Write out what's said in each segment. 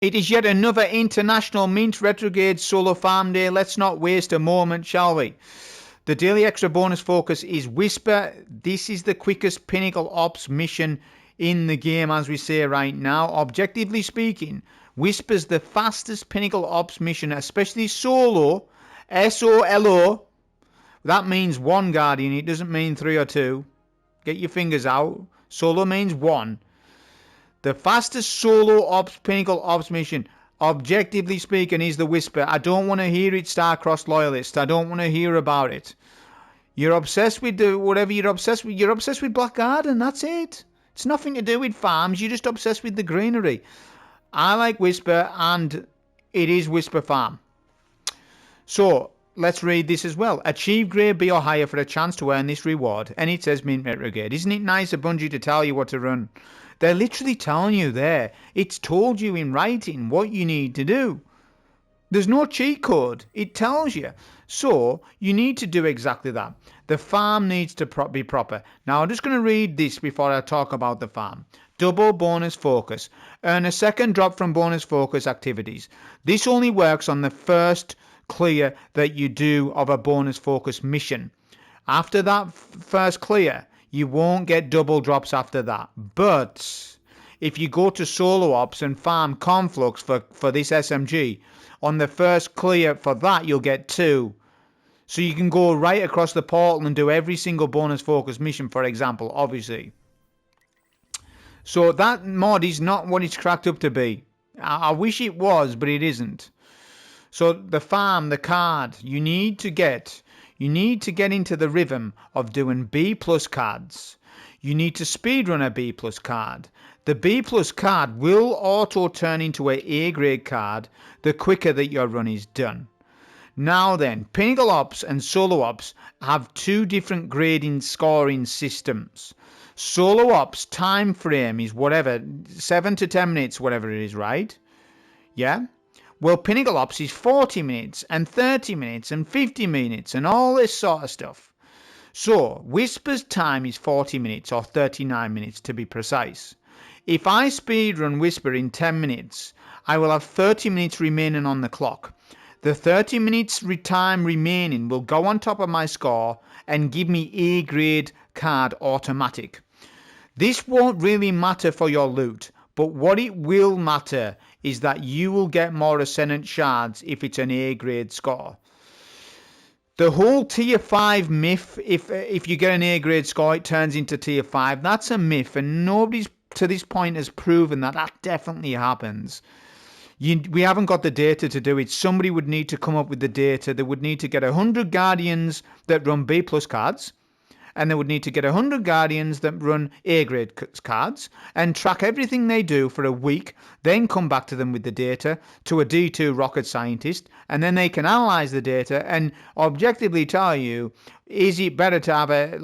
It is yet another International Mint Retrograde Solo Farm Day. Let's not waste a moment, shall we? The daily extra bonus focus is Whisper. This is the quickest Pinnacle Ops mission in the game, as we say right now. Objectively speaking, Whisper's the fastest Pinnacle Ops mission, especially solo. S-O-L-O. That means one Guardian. It doesn't mean 3 or 2. Get your fingers out. Solo means 1. The fastest solo ops, Pinnacle Ops mission, objectively speaking, is the Whisper. I don't want to hear it, Star-Crossed Loyalist. I don't want to hear about it. You're obsessed with whatever you're obsessed with. You're obsessed with Black Garden, that's it. It's nothing to do with farms. You're just obsessed with the greenery. I like Whisper, and it is Whisper Farm. So, let's read this as well. Achieve grade B or higher for a chance to earn this reward. And it says Mint Retrograde. Isn't it nice of Bungie to tell you what to run? They're literally telling you there. It's told you in writing what you need to do. There's no cheat code. It tells you. So, you need to do exactly that. The farm needs to be proper. Now, I'm just going to read this before I talk about the farm. Double bonus focus. Earn a second drop from bonus focus activities. This only works on the first clear that you do of a bonus focus mission. After that first clear, you won't get double drops after that. But if you go to solo ops and farm conflux for this SMG, on the first clear for that you'll get 2. So you can go right across the portal and do every single bonus focus mission, for example, obviously. So that mod is not what it's cracked up to be. I wish it was, but it isn't. So the farm, the card, you need to get into the rhythm of doing B plus cards. You need to speedrun a B plus card. The B plus card will auto turn into an A grade card the quicker that your run is done. Now then, Pinnacle Ops and Solo Ops have 2 different grading scoring systems. Solo Ops time frame is whatever, 7 to 10 minutes, whatever it is, right? Yeah? Well, Pinnacle Ops is 40 minutes and 30 minutes and 50 minutes and all this sort of stuff. So, Whisper's time is 40 minutes or 39 minutes to be precise. If I speedrun Whisper in 10 minutes, I will have 30 minutes remaining on the clock. The 30 minutes time remaining will go on top of my score and give me A grade card automatic. This won't really matter for your loot, but what it will matter is that you will get more Ascendant Shards if it's an A grade score. The whole tier 5 myth, if you get an A grade score, it turns into tier 5. That's a myth, and nobody's to this point has proven that that definitely happens. We haven't got the data to do it. Somebody would need to come up with the data. They would need to get 100 Guardians that run B plus cards, and they would need to get 100 Guardians that run A-grade cards and track everything they do for a week, then come back to them with the data to a D2 rocket scientist, and then they can analyze the data and objectively tell you, is it better to have an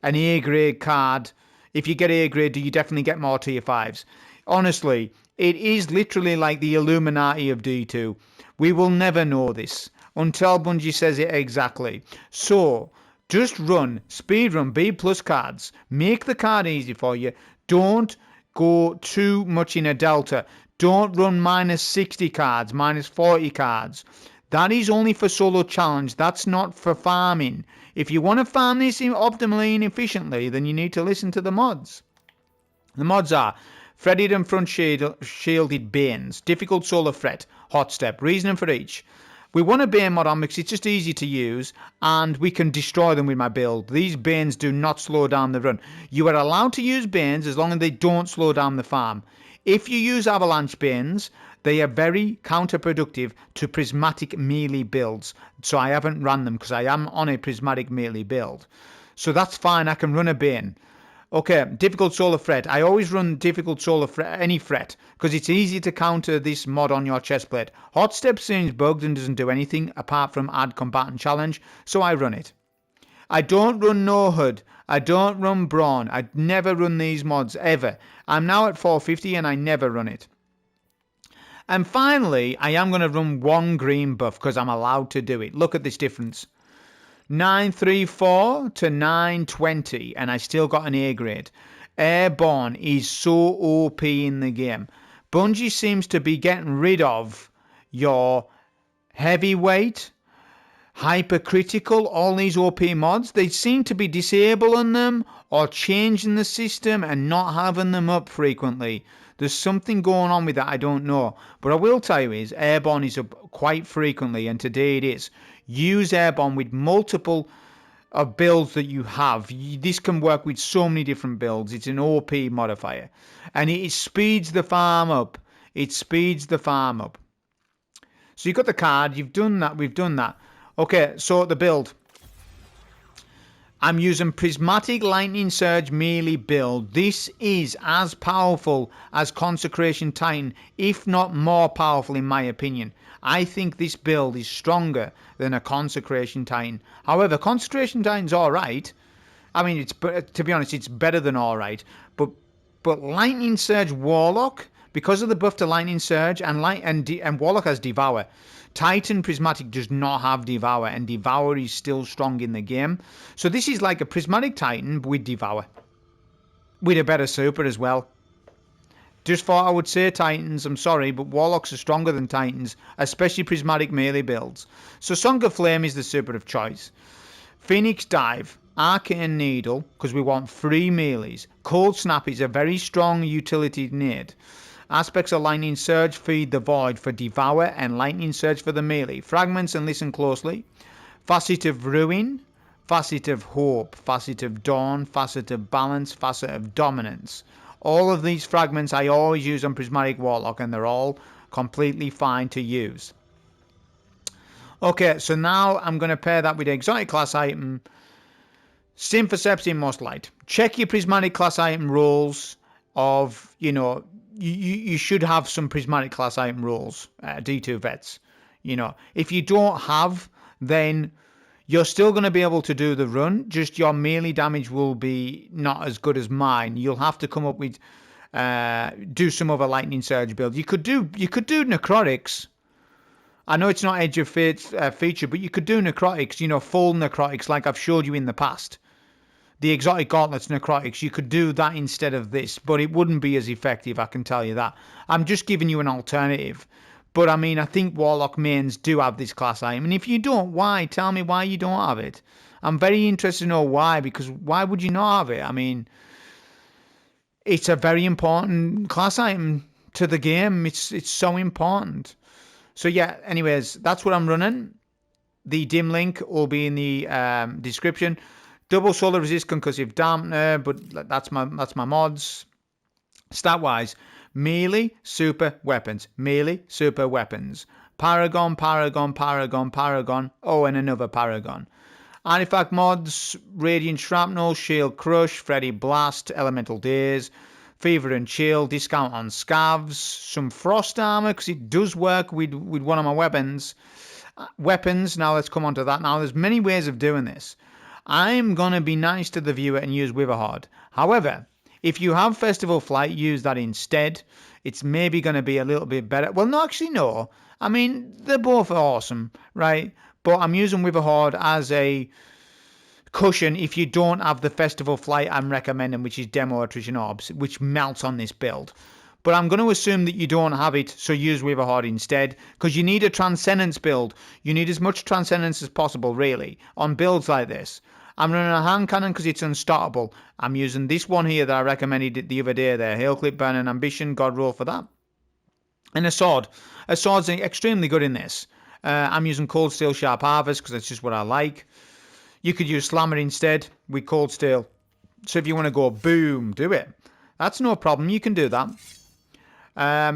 A-grade card? If you get A-grade, do you definitely get more tier 5s? Honestly, it is literally like the Illuminati of D2. We will never know this until Bungie says it exactly. So, just speedrun B plus cards. Make the card easy for you. Don't go too much in a delta. Don't run minus 60 cards, minus 40 cards. That is only for solo challenge. That's not for farming. If you want to farm this optimally and efficiently, then you need to listen to the mods. The mods are Threaded and Front Shielded Banes, Difficult Solo Threat, Hot Step, reasoning for each. We want a Bane mod on because it's just easy to use and we can destroy them with my build. These Banes do not slow down the run. You are allowed to use Banes as long as they don't slow down the farm. If you use Avalanche Banes, they are very counterproductive to prismatic melee builds. So I haven't run them because I am on a prismatic melee build. So that's fine, I can run a Bane. Okay, difficult solo threat. I always run difficult solo threat, any threat, because it's easy to counter this mod on your chestplate. Hot Step seems bugged and doesn't do anything apart from add combatant challenge, so I run it. I don't run No HUD. I don't run Brawn. I never run these mods, ever. I'm now at 450 and I never run it. And finally, I am going to run one green buff because I'm allowed to do it. Look at this difference. 934 to 920 and I still got an A grade. Airborne is so OP in the game. Bungie seems to be getting rid of your heavyweight, hypercritical, all these OP mods. They seem to be disabling them or changing the system and not having them up frequently. There's something going on with that, I don't know. But I will tell you is Airborne is up quite frequently, and today it is. Use Airborne with multiple builds that you have. This can work with so many different builds. It's an OP modifier. And it speeds the farm up. It speeds the farm up. So you've got the card. You've done that. We've done that. Okay, so the build. I'm using Prismatic Lightning Surge melee build. This is as powerful as Consecration Titan, if not more powerful in my opinion. I think this build is stronger than a Consecration Titan. However, Consecration Titan's alright. I mean, to be honest, it's better than alright. But Lightning Surge Warlock, because of the buff to Lightning Surge, and Warlock has Devour. Titan Prismatic does not have Devour, and Devour is still strong in the game. So this is like a Prismatic Titan with Devour. With a better super as well. Just thought I would say Titans, I'm sorry, but Warlocks are stronger than Titans, especially Prismatic melee builds. So Song of Flame is the super of choice. Phoenix Dive, Arcane Needle, because we want 3 melees. Cold Snap is a very strong utility nade. Aspects of Lightning Surge feed the Void for Devour and Lightning Surge for the melee. Fragments and Listen Closely. Facet of Ruin, Facet of Hope, Facet of Dawn, Facet of Balance, Facet of Dominance. All of these fragments I always use on Prismatic Warlock, and they're all completely fine to use. Okay, so now I'm going to pair that with exotic class item. Symphoceps in Most Light. Check your Prismatic class item rolls of, you should have some Prismatic class item rolls, D2 vets. If you don't have, then you're still going to be able to do the run, just your melee damage will be not as good as mine. You'll have to come up with, do some other Lightning Surge build. You could do Necrotics. I know it's not Edge of Fate feature, but you could do Necrotics, full Necrotics like I've showed you in the past. The Exotic Gauntlets Necrotics, you could do that instead of this, but it wouldn't be as effective, I can tell you that. I'm just giving you an alternative. But I mean, I think Warlock mains do have this class item. And if you don't, why? Tell me why you don't have it. I'm very interested to know why, because why would you not have it? I mean, it's a very important class item to the game. It's so important. So yeah, anyways, that's what I'm running. The dim link will be in the description. Double Solar Resist Concussive Dampener, but that's my mods. Stat-wise, melee, super, weapons. Melee, super, weapons. Paragon, Paragon, Paragon, Paragon. Oh, and another Paragon. Artifact mods, Radiant Shrapnel, Shield Crush, Freddy Blast, Elemental Daze, Fever and Chill, discount on Scavs, some Frost Armor, because it does work with one of my weapons. Now let's come on to that. Now, there's many ways of doing this. I'm going to be nice to the viewer and use Witherhoard. However, if you have Festival Flight, use that instead. It's maybe going to be a little bit better. Well, no, actually, no. I mean, they're both awesome, right? But I'm using Witherhoard as a cushion if you don't have the Festival Flight I'm recommending, which is Demo Attrition Orbs, which melts on this build. But I'm going to assume that you don't have it, so use Witherhoard instead, because you need a Transcendence build. You need as much Transcendence as possible, really, on builds like this. I'm running a hand cannon because it's unstoppable. I'm using this one here that I recommended the other day there. Hailclip, Burning Ambition, God roll for that. And a sword. A sword's extremely good in this. I'm using Cold Steel Sharp Harvest because that's just what I like. You could use Slammer instead with Cold Steel. So if you want to go boom, do it. That's no problem. You can do that.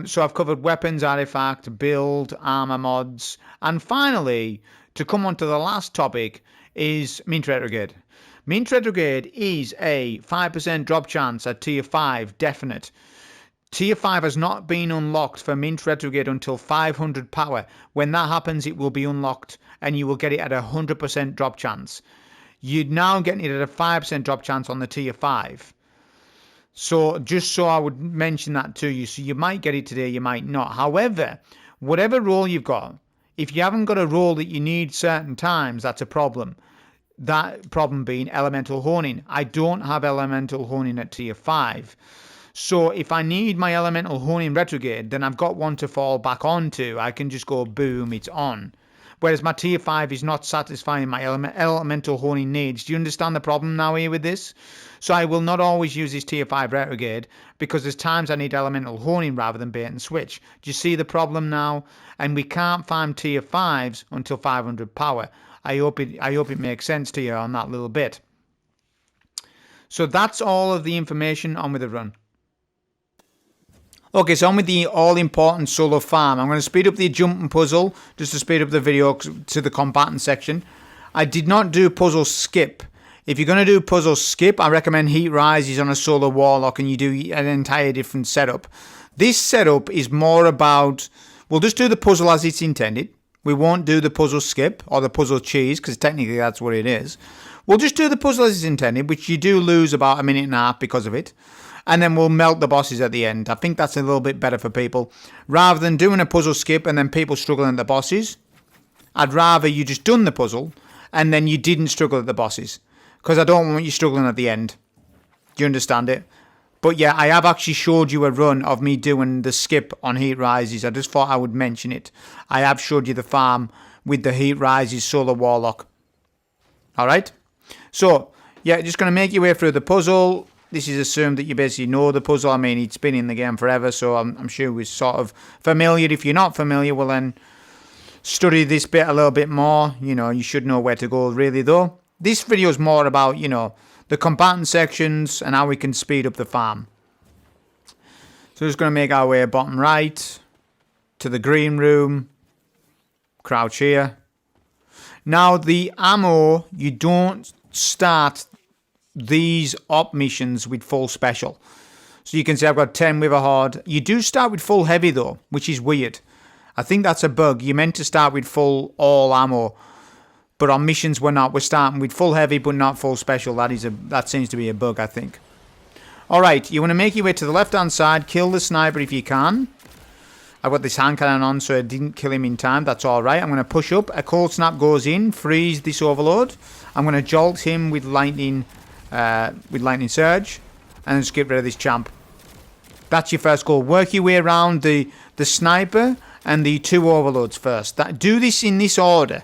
So I've covered weapons, artifact, build, armor mods. And finally, to come on to the last topic, is Mint Retrograde. Mint Retrograde is a 5% drop chance at Tier 5, definite. Tier 5 has not been unlocked for Mint Retrograde until 500 power. When that happens, it will be unlocked and you will get it at a 100% drop chance. You're now getting it at a 5% drop chance on the Tier 5. So just so I would mention that to you. So you might get it today, you might not. However, whatever role you've got, if you haven't got a role that you need certain times, that's a problem. That problem being Elemental Honing. I don't have Elemental Honing at Tier 5. So if I need my elemental honing retrograde, then I've got one to fall back onto. I can just go boom, it's on. Whereas my tier 5 is not satisfying my elemental honing needs. Do you understand the problem now here with this? So I will not always use this tier 5 retrograde because there's times I need elemental honing rather than bait and switch. Do you see the problem now? And we can't find tier 5s until 500 power. I hope it makes sense to you on that little bit. So that's all of the information on with the run. Okay, so on with the all-important solo farm. I'm going to speed up the jumping puzzle just to speed up the video to the combatant section. I did not do puzzle skip. If you're going to do puzzle skip, I recommend Heat Rises on a solo warlock and you do an entire different setup. This setup is more about, we'll just do the puzzle as it's intended. We won't do the puzzle skip or the puzzle cheese because technically that's what it is. We'll just do the puzzle as it's intended, which you do lose about a minute and a half because of it. And then we'll melt the bosses at the end. I think that's a little bit better for people. Rather than doing a puzzle skip and then people struggling at the bosses, I'd rather you just done the puzzle and then you didn't struggle at the bosses. Because I don't want you struggling at the end. Do you understand it? But yeah, I have actually showed you a run of me doing the skip on Heat Rises. I just thought I would mention it. I have showed you the farm with the Heat Rises solo warlock. Alright? So, yeah, just going to make your way through the puzzle. This is assumed that you basically know the puzzle. I mean, it's been in the game forever, so I'm sure we're sort of familiar. If you're not familiar, well then study this bit a little bit more. You know, you should know where to go really though. This video is more about, you know, the combatant sections and how we can speed up the farm. So we're just going to make our way bottom right to the green room. Crouch here. Now the ammo, you don't start these op missions with full special. So you can see I've got 10 with a horde. You do start with full heavy though, which is weird. I think that's a bug. You're meant to start with full all ammo. But on missions we're not. We're starting with full heavy but not full special. That seems to be a bug, I think. Alright, you want to make your way to the left hand side. Kill the sniper if you can. I've got this hand cannon on so I didn't kill him in time. That's alright. I'm going to push up. A cold snap goes in. Freeze this overload. I'm going to jolt him with lightning surge. And just get rid of this champ. That's your first goal. Work your way around the sniper and the 2 overloads first. Do this in this order.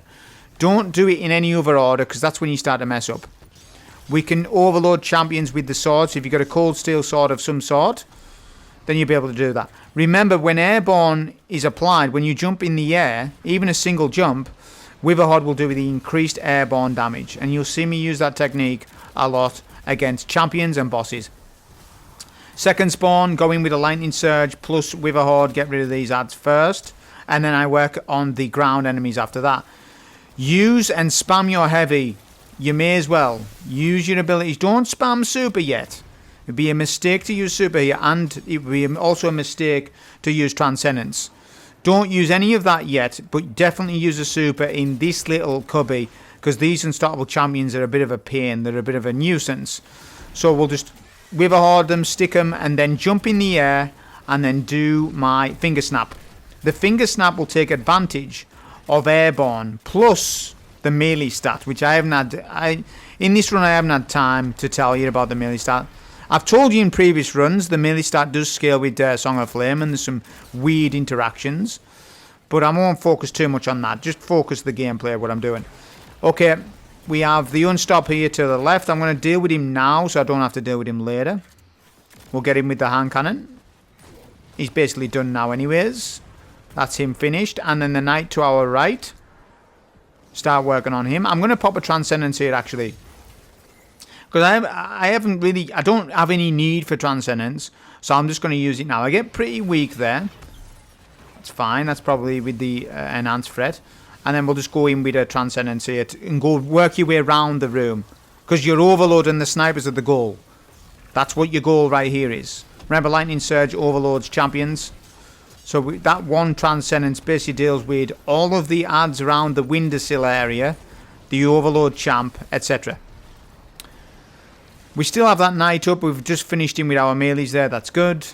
Don't do it in any other order because that's when you start to mess up. We can overload champions with the swords. If you've got a cold steel sword of some sort, then you'll be able to do that. Remember, when airborne is applied, when you jump in the air, even a single jump, Witherhoard will do the increased airborne damage. And you'll see me use that technique a lot against champions and bosses. Second spawn, go in with a lightning surge plus Witherhoard, get rid of these ads first. And then I work on the ground enemies after that. Use and spam your heavy. You may as well. Use your abilities. Don't spam super yet. It would be a mistake to use super here, and it would be also a mistake to use Transcendence. Don't use any of that yet, but definitely use a super in this little cubby, because these unstoppable champions are a bit of a pain. They're a bit of a nuisance. So we'll just Witherhoard them, stick them, and then jump in the air, and then do my finger snap. The finger snap will take advantage of airborne plus the melee stat, which I haven't had. In this run I haven't had time to tell you about the melee stat. I've told you in previous runs the melee stat does scale with Song of Flame and there's some weird interactions, but I won't focus too much on that. Just focus the gameplay of what I'm doing. Okay, we have the unstop here to the left. I'm going to deal with him now so I don't have to deal with him later. We'll get him with the hand cannon. He's basically done now anyways. That's him finished. And then the knight to our right. Start working on him. I'm going to pop a Transcendence here actually. Because I don't have any need for Transcendence. So I'm just going to use it now. I get pretty weak there. That's fine. That's probably with the enhanced threat. And then we'll just go in with a Transcendence here and go work your way around the room. Because you're overloading the snipers at the goal. That's what your goal right here is. Remember, Lightning Surge overloads champions. So that one Transcendence basically deals with all of the ads around the windowsill area, the overload champ, etc. We still have that knight up. We've just finished him with our melees there. That's good.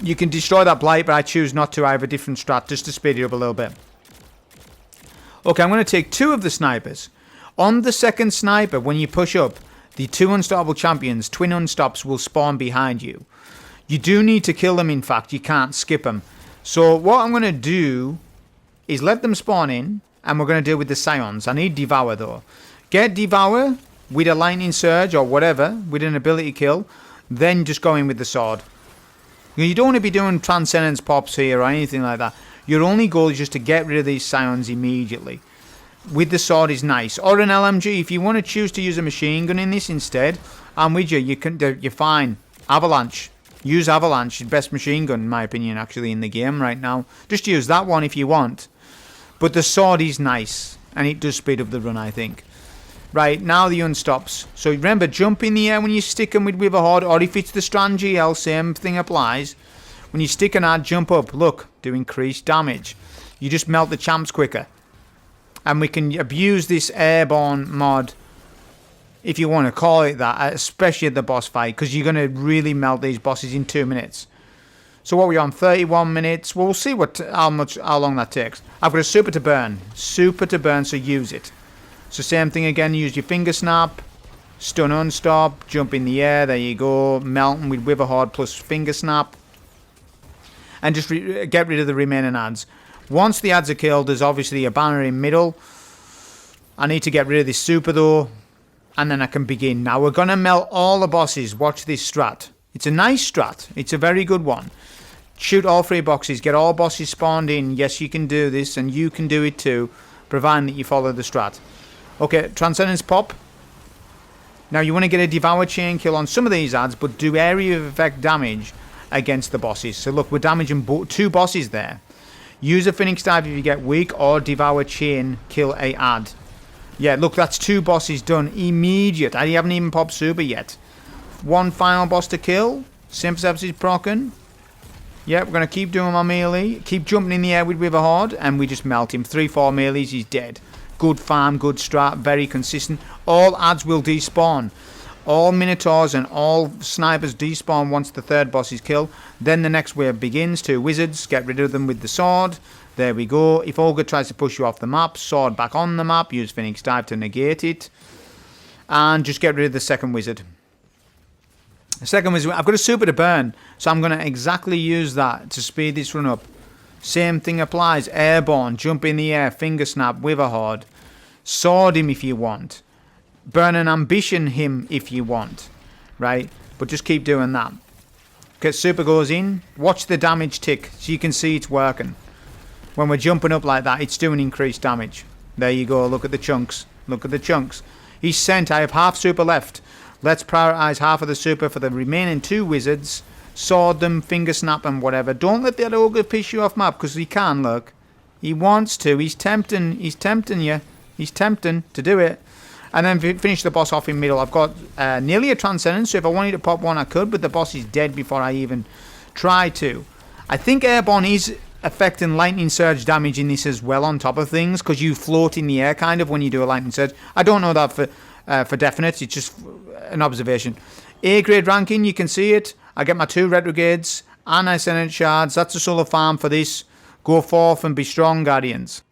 You can destroy that blight, but I choose not to. I have a different strat just to speed it up a little bit. Okay, I'm going to take 2 of the snipers. On the second sniper, when you push up, the 2 unstoppable champions, twin unstops, will spawn behind you. You do need to kill them, in fact. You can't skip them. So what I'm going to do is let them spawn in, and we're going to deal with the Scions. I need Devour, though. Get Devour with a Lightning Surge or whatever, with an ability kill, then just go in with the sword. You don't want to be doing Transcendence pops here or anything like that. Your only goal is just to get rid of these Scions immediately. With the sword is nice. Or an LMG. If you want to choose to use a machine gun in this instead, I'm with you. You're fine. Avalanche. Use Avalanche. The best machine gun, in my opinion, actually, in the game right now. Just use that one if you want. But the sword is nice. And it does speed up the run, I think. Right, now the unstops. So remember, jump in the air when you stick them with Witherhoard. Or if it's the Strand GL, same thing applies. When you stick an ad, jump up. Look, do increased damage. You just melt the champs quicker. And we can abuse this airborne mod, if you want to call it that, especially at the boss fight, because you're going to really melt these bosses in 2 minutes. So what are we on? 31 minutes. Well, we'll see how long that takes. I've got a super to burn. Super to burn, so use it. So same thing again. Use your finger snap, stun unstop, jump in the air. There you go. Melting with Witherhoard plus finger snap. And just get rid of the remaining ads. Once the ads are killed, there's obviously a banner in middle. I need to get rid of this super though. And then I can begin. Now we're going to melt all the bosses. Watch this strat. It's a nice strat. It's a very good one. Shoot all 3 boxes. Get all bosses spawned in. Yes, you can do this. And you can do it too. Providing that you follow the strat. Okay, Transcendence pop. Now you want to get a Devour chain kill on some of these ads. But do area of effect damage against the bosses. So look, we're damaging 2 bosses there. Use a Phoenix Dive if you get weak, or Devour chain kill a ad. Yeah, look, that's 2 bosses done immediate. I haven't even popped super yet. 1 final boss to kill. Sympathesis is proccing. Yeah, we're going to keep doing my melee. Keep jumping in the air with Witherhoard, and we just melt him. 3-4 melees, he's dead. Good farm, good strat, very consistent. All ads will despawn. All Minotaurs and all snipers despawn once the 3rd boss is killed. Then the next wave begins. 2 wizards, get rid of them with the sword. There we go. If Ogre tries to push you off the map, sword back on the map. Use Phoenix Dive to negate it. And just get rid of the 2nd wizard. The 2nd wizard, I've got a super to burn. So I'm going to exactly use that to speed this run up. Same thing applies. Airborne, jump in the air, finger snap, Witherhoard. Sword him if you want. Burn an ambition him if you want, right? But just keep doing that. Okay, super goes in. Watch the damage tick so you can see it's working. When we're jumping up like that, it's doing increased damage. There you go. Look at the chunks. Look at the chunks. He's sent. I have half super left. Let's prioritize half of the super for the remaining 2 wizards. Sword them, finger snap and whatever. Don't let that ogre piss you off map, because he can, look. He wants to. He's tempting. He's tempting you. He's tempting to do it. And then finish the boss off in middle. I've got nearly a Transcendence, so if I wanted to pop one I could, but the boss is dead before I even try to. I think Airborne is affecting Lightning Surge damage in this as well on top of things, because you float in the air kind of when you do a Lightning Surge. I don't know that for definite, it's just an observation. A grade ranking, you can see it. I get my 2 Retrogrades and Ascendant Shards. That's a solo farm for this. Go forth and be strong, Guardians.